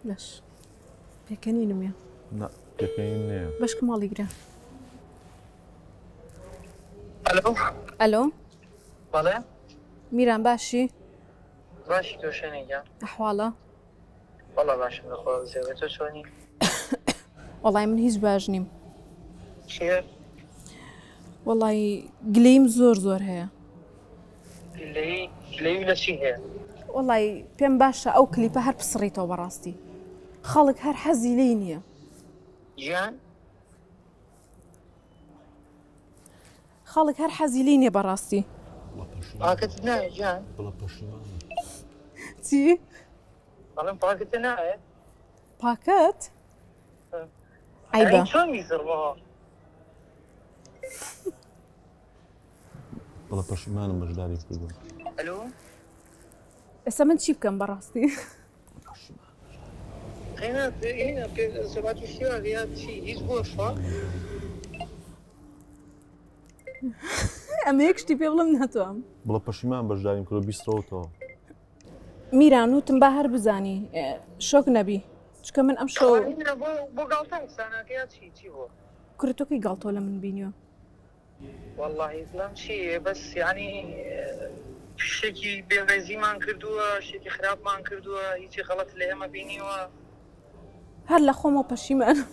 باش پێکەنینم یە لا پێکەنین نییە. بەشکە ماڵی گرە. الو ئەلۆ بەڵێ میران باشی؟ باشی تۆ شوێنێکە؟ ئەحواڵە؟ وەڵا باشم لەخوا زێوێ تۆ چۆنی؟ وەڵای من هیچ باش نیم. چییە؟ وەڵای گلەیم زۆر هەیە. گلەی لە چی هەیە؟ وەڵای پێم باشە ئەو کلیپە هەر پسڕیتەوە بەڕاستی. خەڵک هەر حەزی لێی نییە. گیان؟ خەڵک هەر حەزی لێی نییە بەڕاستی. پاکت نایە گیان؟ بڵە پەشیمانم. چی؟ بەڵێم پاکت نایە؟ پاکەت؟ عیبە. چۆن میزڕەوە؟ بڵە پەشیمانم بەشداری کردوم. ئەلۆ؟ ئێستا من چی بکەم بەڕاستی؟ هێنا سەباتی شیوە یا چی هیچ بۆشە؟ ئەمە یەک شتی پێ بڵم ناتوانم. بڵە پەشیمان بەشداریم کردو بیسترەوەتەوە. میران وتم با هەر بزانی شۆک نەبی چکە من ئەم شۆ بۆ گاڵتە قسانەکە یا چی بۆ؟ کورتۆکەی گاڵتۆ لە من بینیوە. والله لەم چی بەس یعنی شتێکی بێڕێزیمان کردووە شتێکی خراپمان کردووە هیچی غەڵەت لە ئێمە بینیوە هەر لە خۆمەوە پەشیمانم.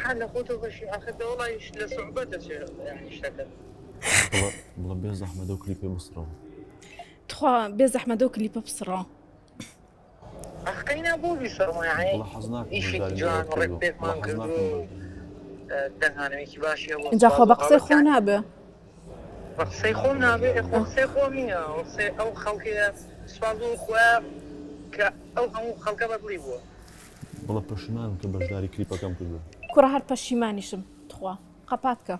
هەر لە خۆتۆ بەشی ئاخر وڵی لە سوحبەت دەچێت شتەکە. بڵە بێ زەحمەدە و کلیپێ بسرەوە. تخوا بێ زەحمەدە و کلیپە بسڕەوە. ئەخقەینا بۆ بیسەڕمە یعنی بڵە حەز ناکەم ئیشێکی بەشداری جوان کردو. ڕێکپێکمان کردو دەنگانەوەیکی باشیە بۆ اینجا خۆ بە قسەی خۆ نابێ. بە قسەی خۆم نابێ قسەی خۆم نییە ئەو خەڵکەیە سوپاز و خۆیان کە ئەو هەموو خەڵکە بەدڵی بووە. بڵە پەشیمانم کە بەشداری کلیپەکەم کردو. کوڕە هەر پەشیمانیشم تخوا قەپاتکە.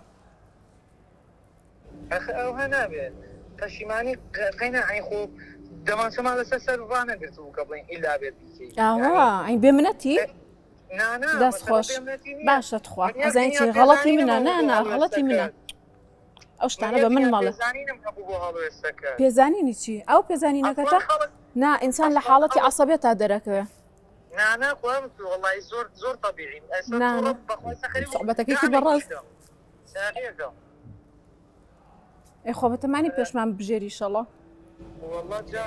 ئەو هە نابێت پەشیمانی قەینا عین خۆ دەمانچەمان لەسەر سەر ڕانەگرت بوو کە بڵین ئیلا بێت بیکەی. ئاوا ئەین بێ منەتی؟ دەست خۆش باشە تخوا ئەزانیتی غەڵەتی منە نا غەڵەتی منە. ئەو شتانە بە من ماڵە. پێزانینی چی؟ ئەو پێزانینەکەتە؟ نا ئینسان لە حاڵەتی عەسەبێت تا دەرەکەوێ. نانا خۆم وڵی زۆر طبیعی سوحبەتەکەی کرد بەڕاست. ئەی خۆ بەتەمانی پێشمان بژێری ئیشەڵڵا. والله جا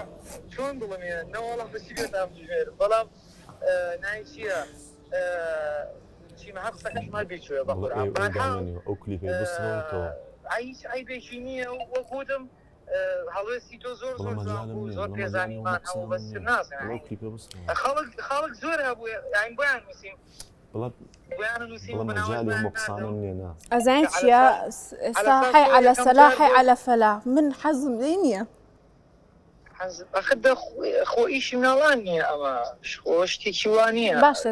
چۆن بڵێ نەوەڵە بەچی بێت ئەمژێر بەڵام نای چییە چیمە هەر قسەکەشمان بێچوێ بەخۆران ئەو کلیپێ بسرەوەتەوە. ئای بێکی نییە وە خۆتم هەڵوێستی تۆ زۆر پێزانیمان هەموو بەسر نازانێ خەڵک زۆر هەبوو یان بۆیان نووسیم ئەزانیت چییە ئێستا حی عەلە سەلا حی عەلە فەلا من حەزم لێ نییە. خۆ ئیشی مناڵان نییە ئەمە شتێکی وان نییە باشە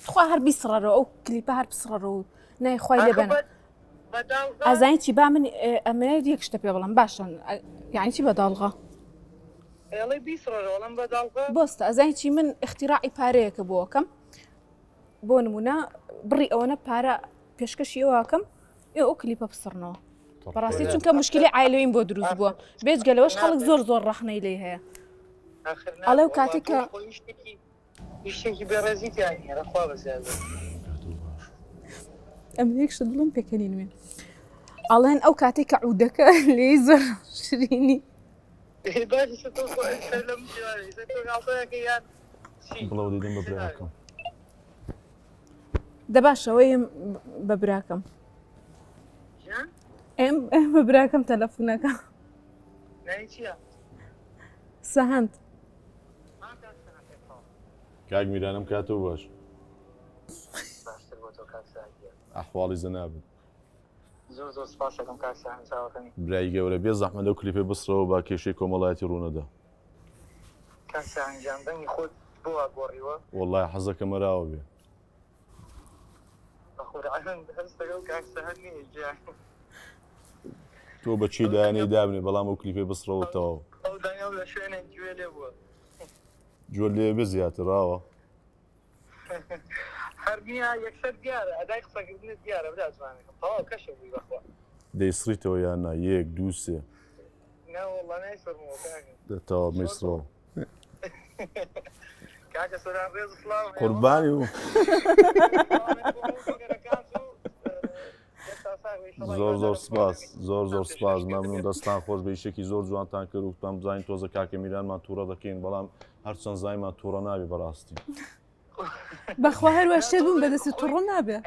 تخوا هەر بیسڕەرەوە ئەو کلیپە هەر بسڕەرەوە نای خوای لێبەنە. ئەزانیت چی با من ئەمەیە یەک شتە پێ بڵم باشن یعنی چی بەداڵغا؟ بۆستە ئەزانیت چی من اختیراعی پارەیەکە بۆکەم بۆ نمونە بڕی ئەوەنە پارە پێشکەشی ئەوەکەم ئەو کلیپە بسڕنەوە. بەڕاستی چونکە مشکلی عایلۆیم بۆ دروست بووە بێجگەلەوەش خەڵک زۆر ڕەخنەی لێ هەیە. ئەڵێ و کاتێک کە شتێکی بێڕێزیتیان خوا بەزیاد ئەم یەک شت بڵم پێکەنینوێ ئەڵێن ئەو کاتێک کە عودەکە لێی زۆر شرینی بڵەوە دیدەم بە براکەم. دەباشەوەی بە براکەم ئێم بە براکەم تەلەفۆنەکە سەهەند کاک میرانم کاتۆ باش ئەحواڵی زەنابن زۆر سپاسەکەم کاکسان چاوەکەمی برای گەورە بێ زەحمەدە و کلیپێ بسرەوە با کێشەی کۆمەڵایەتی ڕوونەدا. کاکسان گیان دەنگی خۆت بۆ گۆڕیوە وەڵای حەزەکە مەراوە بێ. تۆ بەچی دایانەی دابنێ بەڵام ئەو کلیپێ بسرەوەتەوە جۆر لێ بێ زیاتراوە هەرمیە یەکسەر دیارە ئەدای قسەکردنت دیارە برازوانەکەم تەواو کەشە بووی بەخوا دەیسڕیتەوە یان نا یەک دوو سێ ناوەڵڵا نایسەرمەوە دەتەوە میسرەوە کاکە سۆران ڕێز سڵاو قوربانی و زۆر سپاس زۆر سپاس مەمنون دەستان خۆش بە ئیشێکی زۆر جوانتان کرد و پێم بزانین تۆزە کاکە میرانمان تووڕە دەکەین بەڵام هەرچەند زایمان تووڕە نابێ بەڕاستی بەخوا هەروە شتێ بووم بەدەستی تووڕە نابێ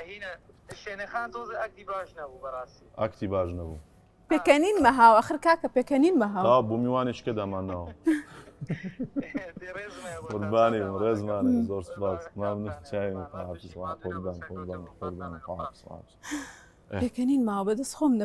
شوێنەخان تۆزە ئەکتی باش نەبوو بەڕاستی ئەکتی باش نەبوو پێکەنین مەهاو ئەخر کاکە پێکەنین مەهاو تا بۆ میوانێککە دامانەوە قوربانی ڕێزمانە زۆر سپاس مەمنون چاوی قوربان پێکەنین ماوە بەدەست خۆم